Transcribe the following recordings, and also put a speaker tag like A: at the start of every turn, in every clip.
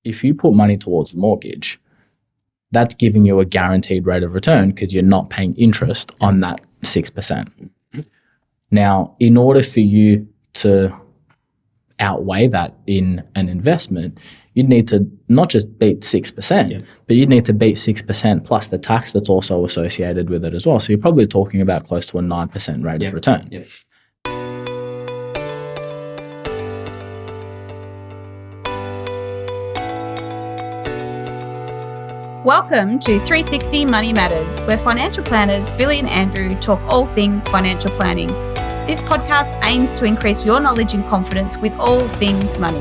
A: if you put money towards a mortgage, that's giving you a guaranteed rate of return because you're not paying interest on that 6%. Now, in order for you to outweigh that in an investment, you'd need to not just beat 6%, but you'd need to beat 6% plus the tax that's also associated with it as well. So you're probably talking about close to a 9% rate of return.
B: Welcome to 360 Money Matters, where financial planners Billy and Andrew talk all things financial planning. This podcast aims to increase your knowledge and confidence with all things money.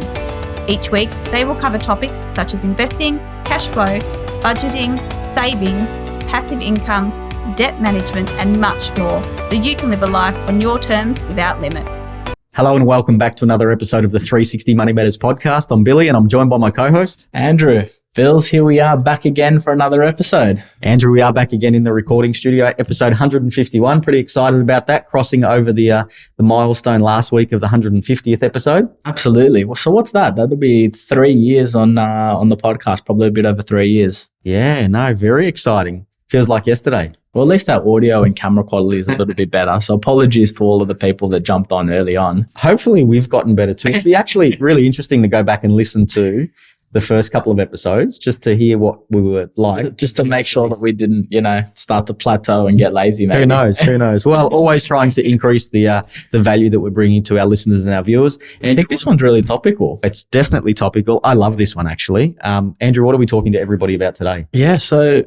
B: Each week, they will cover topics such as investing, cash flow, budgeting, saving, passive income, debt management, and much more, so you can live a life on your terms without limits.
C: Hello and welcome back to another episode of the 360 Money Matters podcast. I'm Billy and I'm joined by my co-host,
A: Andrew. Bills, here we are back again for another episode.
C: Andrew, we are back again in the recording studio, episode 151. Pretty excited about that, crossing over the milestone last week of the 150th episode.
A: Absolutely. Well, so what's that? That'll be 3 years on the podcast, probably a bit over 3 years.
C: Yeah, no, very exciting. Feels like yesterday.
A: Well, at least our audio and camera quality is a little bit better. So apologies to all of the people that jumped on early on.
C: Hopefully we've gotten better too. It'd be actually really interesting to go back and listen to the first couple of episodes just to hear what we were like.
A: Just to make sure that we didn't, start to plateau and get lazy, maybe.
C: Who knows? Well, always trying to increase the value that we're bringing to our listeners and our viewers.
A: And I think this one's really topical.
C: It's definitely topical. I love this one, actually. Andrew, what are we talking to everybody about today?
A: Yeah, so,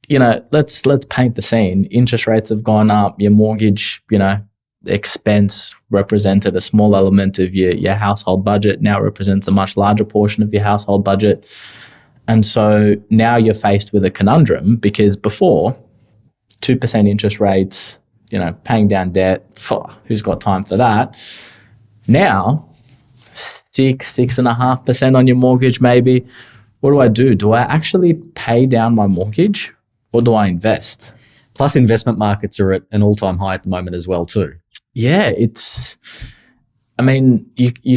A: let's paint the scene. Interest rates have gone up. Your mortgage, expense represented a small element of your household budget, now represents a much larger portion of your household budget. And so now you're faced with a conundrum, because before 2% interest rates, paying down debt, who's got time for that? Now 6.5% on your mortgage, maybe. What do? Do I actually pay down my mortgage or do I invest?
C: Plus investment markets are at an all-time high at the moment as well too.
A: Yeah, you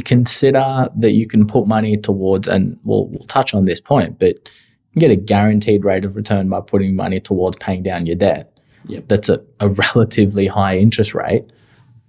A: consider that you can put money towards, and we'll touch on this point, but you get a guaranteed rate of return by putting money towards paying down your debt.
C: Yep.
A: That's a relatively high interest rate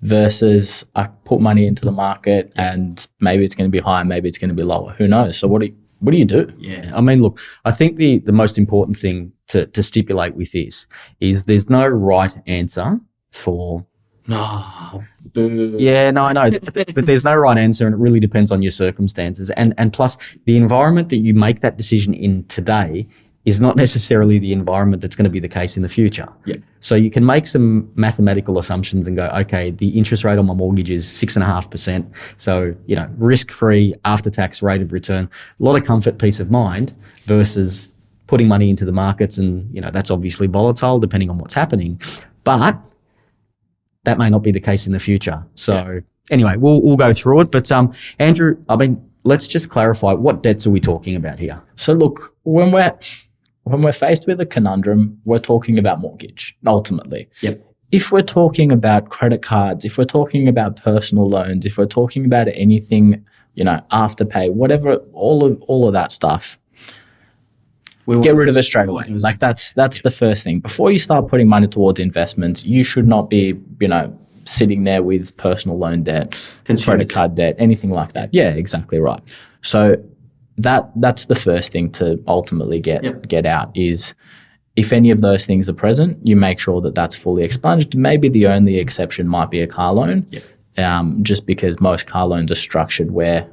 A: versus I put money into the market and maybe it's going to be higher, maybe it's going to be lower. Who knows? So what do you do?
C: Yeah, look, I think the most important thing to stipulate with this is there's no right answer for...
A: Boo.
C: Yeah, no, I know. But there's no right answer, and it really depends on your circumstances. And plus, the environment that you make that decision in today is not necessarily the environment that's going to be the case in the future.
A: Yeah.
C: So you can make some mathematical assumptions and go, okay, the interest rate on my mortgage is 6.5%. So, risk-free after-tax rate of return, a lot of comfort, peace of mind versus putting money into the markets. And, that's obviously volatile depending on what's happening. But that may not be the case in the future. So anyway, we'll go through it. But Andrew, let's just clarify, what debts are we talking about here?
A: So look, when we're faced with a conundrum, we're talking about mortgage, ultimately.
C: Yep.
A: If we're talking about credit cards, if we're talking about personal loans, if we're talking about anything, afterpay, whatever, all of that stuff, get rid of it straight away. Like that's the first thing. Before you start putting money towards investments, you should not be, sitting there with personal loan debt, credit card debt, anything like that. Yeah, exactly right. So that's the first thing to ultimately get out is if any of those things are present, you make sure that that's fully expunged. Maybe the only exception might be a car loan, just because most car loans are structured where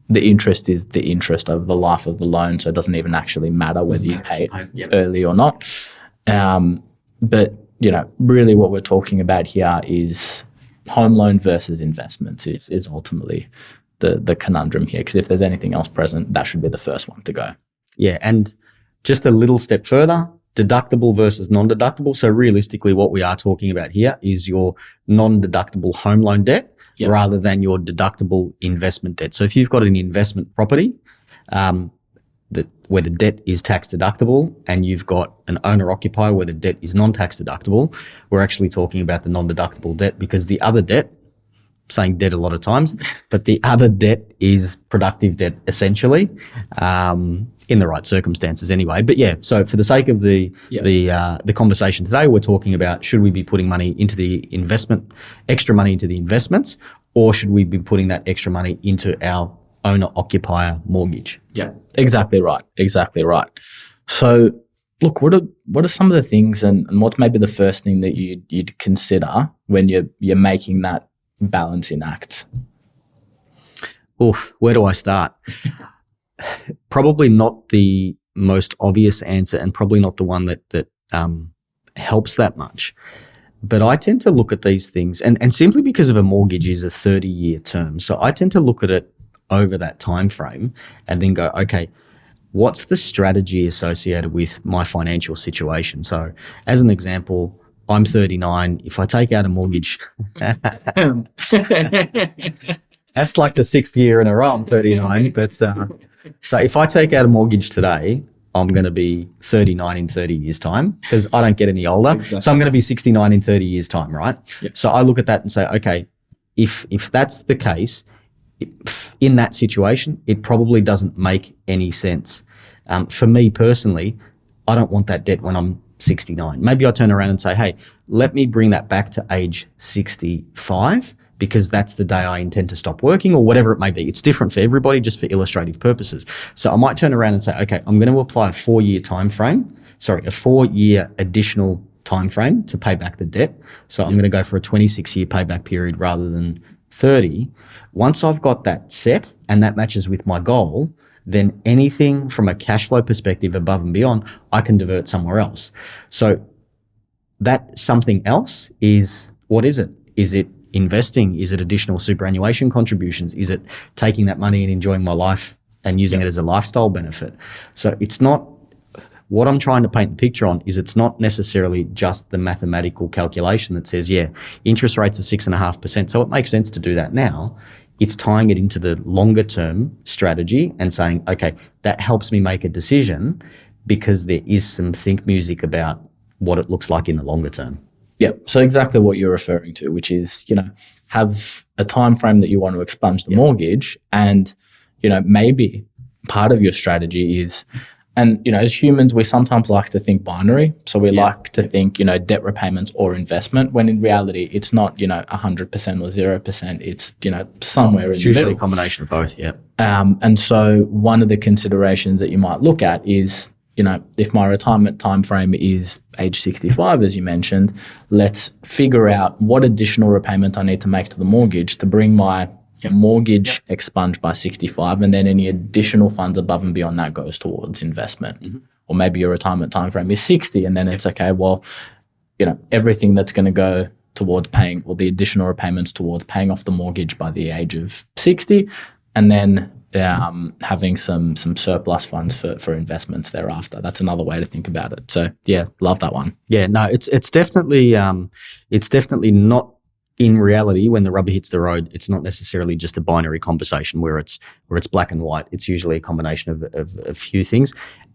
A: the interest is the interest over the life of the loan, so it doesn't even actually matter whether you pay it early or not. But, really what we're talking about here is home loan versus investments is ultimately the conundrum here, because if there's anything else present, that should be the first one to go.
C: Yeah, and just a little step further, deductible versus non-deductible. So realistically, what we are talking about here is your non-deductible home loan debt rather than your deductible investment debt. So if you've got an investment property where the debt is tax deductible and you've got an owner-occupier where the debt is non-tax deductible, we're actually talking about the non-deductible debt, because the other debt saying debt a lot of times, but the other debt is productive debt, essentially, in the right circumstances anyway. But yeah, so for the sake of the conversation today, we're talking about, should we be putting money into the investment, extra money into the investments, or should we be putting that extra money into our owner-occupier mortgage?
A: Yeah, exactly right. Exactly right. So look, what are some of the things and what's maybe the first thing that you'd consider when you're making that balancing act?
C: Where do I start? Probably not the most obvious answer, and probably not the one that helps that much. But I tend to look at these things, and simply because of a mortgage is a 30-year term, so I tend to look at it over that time frame and then go, okay, what's the strategy associated with my financial situation? So as an example, I'm 39. If I take out a mortgage, that's like the 6th year in a row I'm 39. But so if I take out a mortgage today, I'm going to be 39 in 30 years' time because I don't get any older. Exactly. So I'm going to be 69 in 30 years' time, right? Yep. So I look at that and say, okay, if that's the case, in that situation, it probably doesn't make any sense. For me personally, I don't want that debt when I'm 69. Maybe I turn around and say, hey, let me bring that back to age 65 because that's the day I intend to stop working, or whatever it may be. It's different for everybody, just for illustrative purposes. So I might turn around and say, okay, I'm going to apply a 4-year additional time frame to pay back the debt. So I'm going to go for a 26-year payback period rather than 30. Once I've got that set and that matches with my goal, then anything from a cash flow perspective above and beyond, I can divert somewhere else. So that something else is, what is it? Is it investing? Is it additional superannuation contributions? Is it taking that money and enjoying my life and using it as a lifestyle benefit? So it's not, what I'm trying to paint the picture on is it's not necessarily just the mathematical calculation that says, yeah, interest rates are 6.5%. So it makes sense to do that now. It's tying it into the longer term strategy and saying, okay, that helps me make a decision because there is some think music about what it looks like in the longer term.
A: Yeah. So exactly what you're referring to, which is, have a time frame that you want to expunge the mortgage, and, maybe part of your strategy is, and, as humans, we sometimes like to think binary. So we like to think, debt repayments or investment, when in reality, it's not, 100% or 0%. It's, somewhere in the middle.
C: Usually a combination of both, yeah.
A: And so one of the considerations that you might look at is, if my retirement time frame is age 65, as you mentioned, let's figure out what additional repayment I need to make to the mortgage to bring my mortgage expunged by 65, and then any additional funds above and beyond that goes towards investment. Mm-hmm. Or maybe your retirement time frame is 60, and then it's okay, well, everything that's going to go towards paying, or the additional repayments towards paying off the mortgage by the age of 60, and then having some surplus funds for investments thereafter. That's another way to think about it. So yeah, love that one.
C: Yeah, no, it's definitely not. In reality, when the rubber hits the road, it's not necessarily just a binary conversation where it's black and white. It's usually a combination of a few things.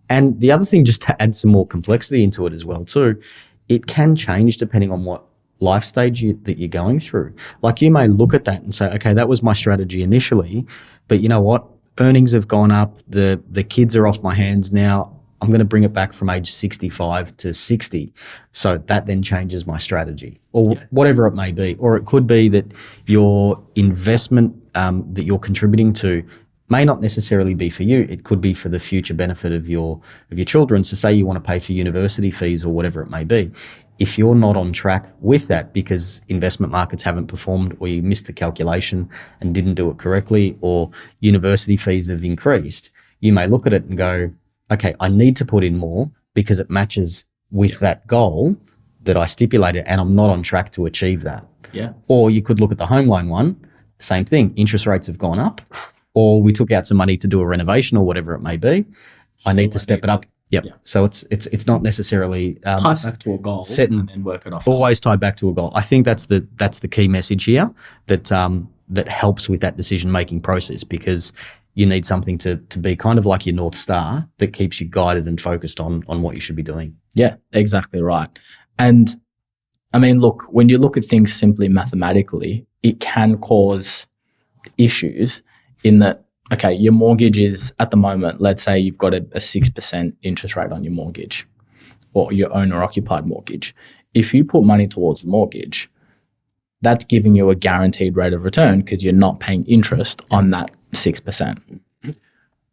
C: And the other thing, just to add some more complexity into it as well too, it can change depending on what life stage that you're going through. Like, you may look at that and say, okay, that was my strategy initially, but you know what? Earnings have gone up. The kids are off my hands now. I'm going to bring it back from age 65 to 60. So that then changes my strategy, or whatever it may be. Or it could be that your investment that you're contributing to may not necessarily be for you. It could be for the future benefit of your children. So say you want to pay for university fees or whatever it may be. If you're not on track with that because investment markets haven't performed, or you missed the calculation and didn't do it correctly, or university fees have increased, you may look at it and go, okay, I need to put in more because it matches with that goal that I stipulated, and I'm not on track to achieve that.
A: Yeah.
C: Or you could look at the home loan one, same thing. Interest rates have gone up, or we took out some money to do a renovation or whatever it may be. I need to step it up. Yep. Yeah. So it's not necessarily
A: tied back to a goal and then work it off.
C: Always tied back to a goal. I think that's the key message here that helps with that decision making process, because you need something to be kind of like your North Star that keeps you guided and focused on what you should be doing.
A: Yeah, exactly right. And I mean, look, when you look at things simply mathematically, it can cause issues in that, okay, your mortgage is at the moment, let's say you've got a 6% interest rate on your mortgage or your owner occupied mortgage. If you put money towards the mortgage, that's giving you a guaranteed rate of return because you're not paying interest on that 6%.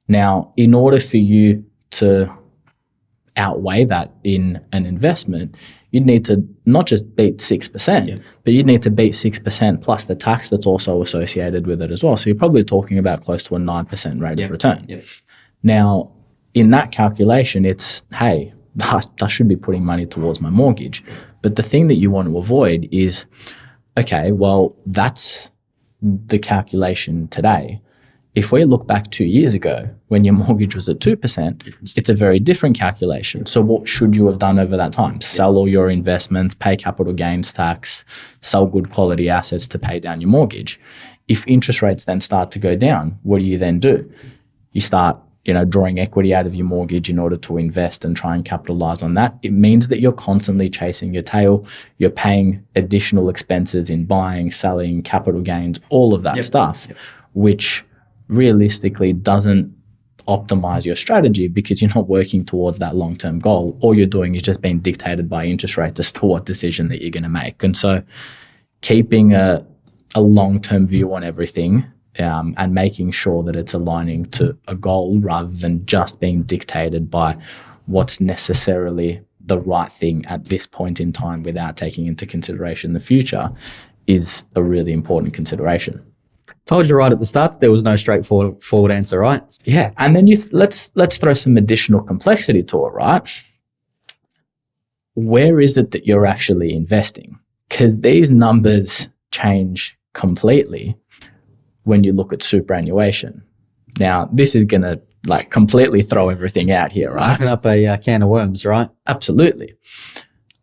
A: Now, in order for you to outweigh that in an investment, you'd need to not just beat 6%, but you'd need to beat 6% plus the tax that's also associated with it as well. So you're probably talking about close to a 9% rate of return. Now, in that calculation, it's, hey, I should be putting money towards my mortgage. But the thing that you want to avoid is, okay, well, that's the calculation today. If we look back 2 years ago when your mortgage was at 2%, it's a very different calculation. So what should you have done over that time? Sell all your investments, pay capital gains tax, sell good quality assets to pay down your mortgage. If interest rates then start to go down, what do you then do? You start, drawing equity out of your mortgage in order to invest and try and capitalize on that. It means that you're constantly chasing your tail. You're paying additional expenses in buying, selling, capital gains, all of that stuff, which realistically doesn't optimize your strategy because you're not working towards that long-term goal. All you're doing is just being dictated by interest rates as to what decision that you're going to make. And so keeping a long-term view on everything and making sure that it's aligning to a goal rather than just being dictated by what's necessarily the right thing at this point in time without taking into consideration the future is a really important consideration.
C: Told you right at the start, there was no straightforward answer, right?
A: Yeah, and then let's throw some additional complexity to it, right? Where is it that you're actually investing? Because these numbers change completely when you look at superannuation. Now, this is going to completely throw everything out here, right?
C: Open up a can of worms, right?
A: Absolutely.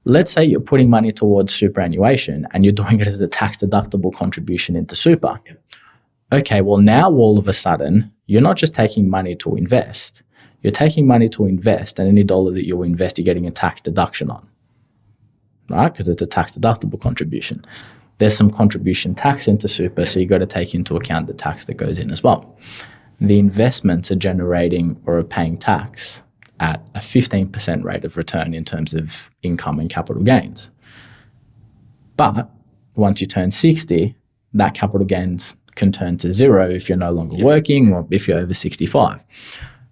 A: Let's say you're putting money towards superannuation and you're doing it as a tax-deductible contribution into super. Okay, well, now all of a sudden, you're not just taking money to invest. You're taking money to invest, and any dollar that you invest, you're getting a tax deduction on, right? Because it's a tax-deductible contribution. There's some contribution tax into super, so you've got to take into account the tax that goes in as well. The investments are generating or are paying tax at a 15% rate of return in terms of income and capital gains. But once you turn 60, that capital gains can turn to zero if you're no longer working or if you're over 65.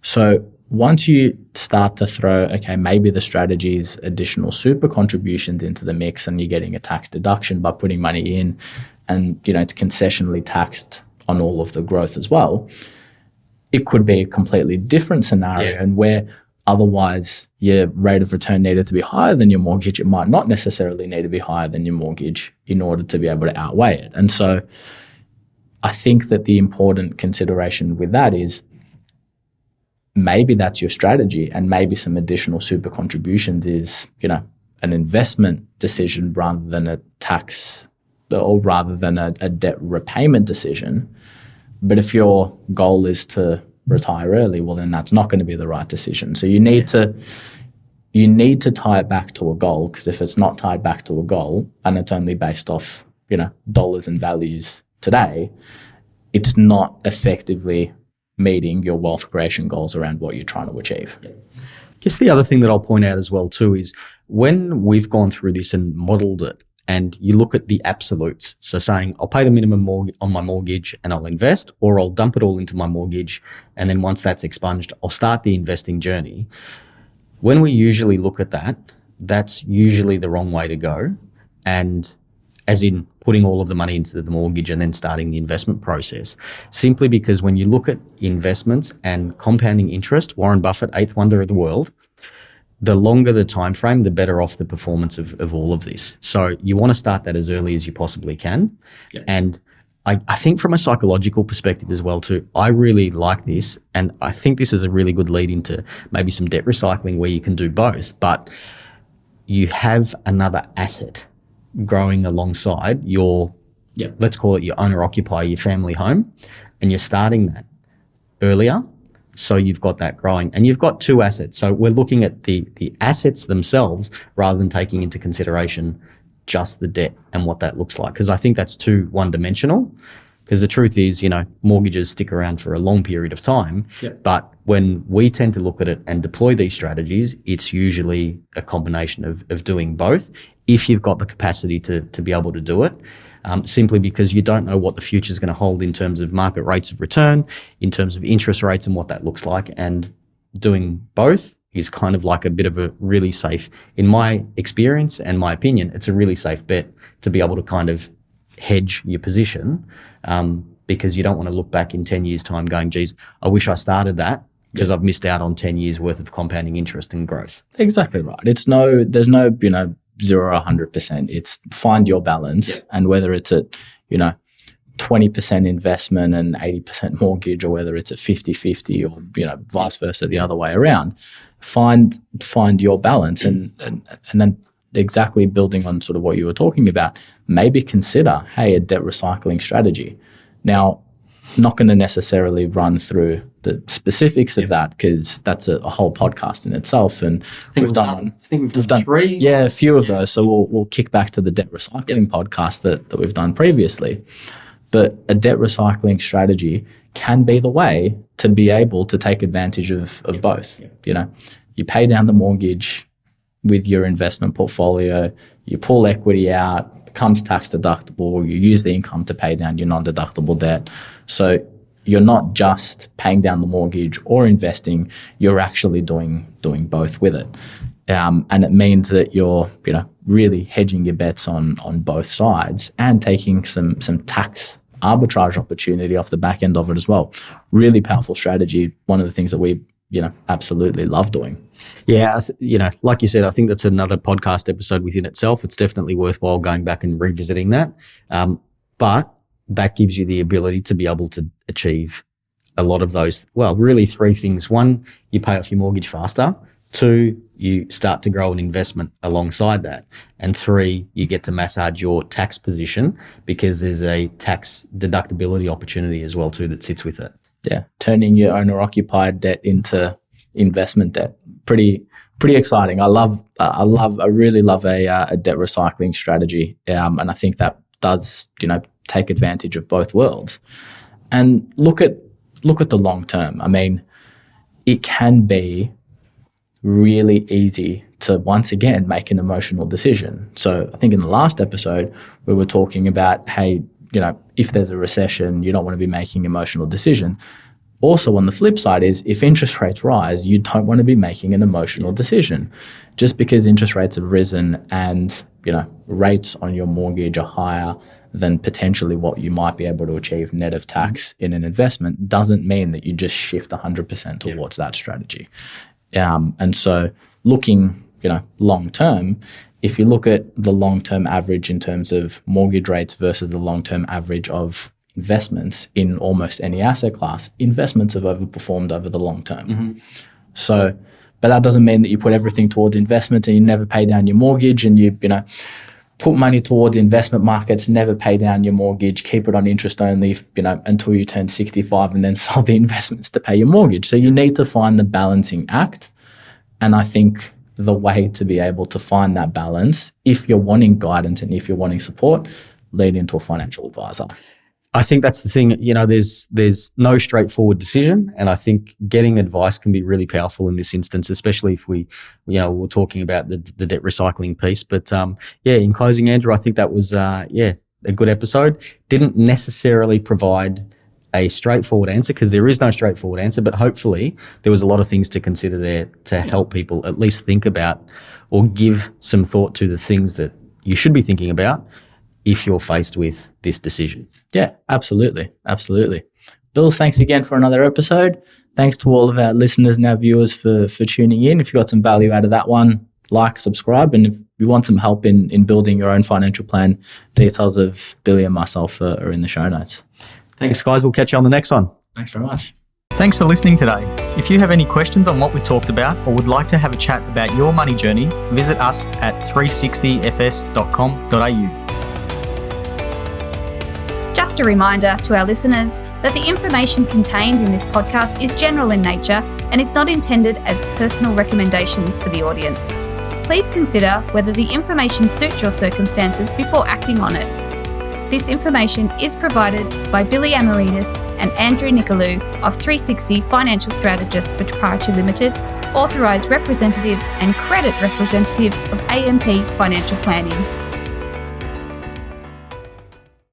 A: So once you start to throw, okay, maybe the strategy is additional super contributions into the mix and you're getting a tax deduction by putting money in and, it's concessionally taxed on all of the growth as well, it could be a completely different scenario and where otherwise your rate of return needed to be higher than your mortgage, it might not necessarily need to be higher than your mortgage in order to be able to outweigh it. And so I think that the important consideration with that is maybe that's your strategy and maybe some additional super contributions is, an investment decision rather than a tax or rather than a debt repayment decision. But if your goal is to retire early, well, then that's not going to be the right decision. So you need to tie it back to a goal, because if it's not tied back to a goal and it's only based off, dollars and values today, it's not effectively meeting your wealth creation goals around what you're trying to achieve.
C: I guess the other thing that I'll point out as well too is when we've gone through this and modeled it and you look at the absolutes, so saying I'll pay the minimum on my mortgage and I'll invest, or I'll dump it all into my mortgage and then once that's expunged, I'll start the investing journey. When we usually look at that, that's usually the wrong way to go. And as in putting all of the money into the mortgage and then starting the investment process. Simply because when you look at investments and compounding interest, Warren Buffett, eighth wonder of the world, the longer the time frame, the better off the performance of all of this. So you want to start that as early as you possibly can. Yeah. And I think from a psychological perspective as well too, I really like this. And I think this is a really good lead into maybe some debt recycling where you can do both, but you have another asset growing alongside your, let's call it your owner-occupier, your family home, and you're starting that earlier. So you've got that growing and you've got two assets. So we're looking at the assets themselves rather than taking into consideration just the debt and what that looks like. Because I think that's too one-dimensional. Because the truth is, mortgages stick around for a long period of time.
A: Yep.
C: But when we tend to look at it and deploy these strategies, it's usually a combination of doing both if you've got the capacity to be able to do it. Simply because you don't know what the future is going to hold in terms of market rates of return, in terms of interest rates and what that looks like. And doing both is kind of like a bit of a really safe, in my experience and my opinion, it's a really safe bet to be able to kind of hedge your position, because you don't want to look back in 10 years' time going, geez, I wish I started that because I've missed out on 10 years worth of compounding interest and growth.
A: Exactly right. There's no 0 or 100%. It's find your balance, and whether it's at 20% investment and 80% mortgage, or whether it's at 50-50 or vice versa the other way around, find your balance, and then exactly building on sort of what you were talking about, maybe consider, hey, a debt recycling strategy. Now, not going to necessarily run through the specifics of that because that's a whole podcast in itself. And we've done
C: 3.
A: Yeah, a few of those. So we'll kick back to the debt recycling podcast that we've done previously. But a debt recycling strategy can be the way to be able to take advantage of both. You pay down the mortgage with your investment portfolio, you pull equity out, becomes tax deductible, you use the income to pay down your non-deductible debt. So you're not just paying down the mortgage or investing, you're actually doing both with it. And it means that you're, really hedging your bets on both sides and taking some tax arbitrage opportunity off the back end of it as well. Really powerful strategy. One of the things that we absolutely love doing.
C: Yeah, like you said, I think that's another podcast episode within itself. It's definitely worthwhile going back and revisiting that. But that gives you the ability to be able to achieve a lot of those, really 3 things. 1, you pay off your mortgage faster. 2, you start to grow an investment alongside that. And 3, you get to massage your tax position because there's a tax deductibility opportunity as well too that sits with it.
A: Yeah, turning your owner-occupied debt into investment debt. Pretty exciting. I really love a debt recycling strategy, and I think that does take advantage of both worlds. And look at the long term. I mean, it can be really easy to once again make an emotional decision. So I think in the last episode we were talking about, hey, if there's a recession, you don't want to be making emotional decisions. Also, on the flip side is if interest rates rise, you don't want to be making an emotional decision. Just because interest rates have risen and, rates on your mortgage are higher than potentially what you might be able to achieve net of tax in an investment doesn't mean that you just shift 100% towards that strategy. And so looking, long term, if you look at the long-term average in terms of mortgage rates versus the long-term average of investments in almost any asset class, investments have overperformed over the long term. Mm-hmm. So, but that doesn't mean that you put everything towards investment and you never pay down your mortgage, and you put money towards investment markets, never pay down your mortgage, keep it on interest only, until you turn 65 and then sell the investments to pay your mortgage. So you need to find the balancing act. And I think the way to be able to find that balance, if you're wanting guidance and if you're wanting support, lead into a financial advisor.
C: I think that's the thing. There's no straightforward decision, and I think getting advice can be really powerful in this instance, especially if we're talking about the debt recycling piece. But in closing, Andrew, I think that was a good episode. Didn't necessarily provide a straightforward answer because there is no straightforward answer, but hopefully there was a lot of things to consider there to help people at least think about or give some thought to the things that you should be thinking about if you're faced with this decision.
A: Yeah, absolutely. Absolutely. Bill, thanks again for another episode. Thanks to all of our listeners and our viewers for tuning in. If you got some value out of that one, like, subscribe. And if you want some help in building your own financial plan, details of Billy and myself are in the show notes.
C: Thanks, guys. We'll catch you on the next one.
A: Thanks very much.
D: Thanks for listening today. If you have any questions on what we talked about or would like to have a chat about your money journey, visit us at 360fs.com.au.
B: Just a reminder to our listeners that the information contained in this podcast is general in nature and is not intended as personal recommendations for the audience. please consider whether the information suits your circumstances before acting on it. This information is provided by Billy Amaritis and Andrew Nicolou of 360 Financial Strategists Proprietary Limited, authorised representatives and credit representatives of AMP Financial Planning.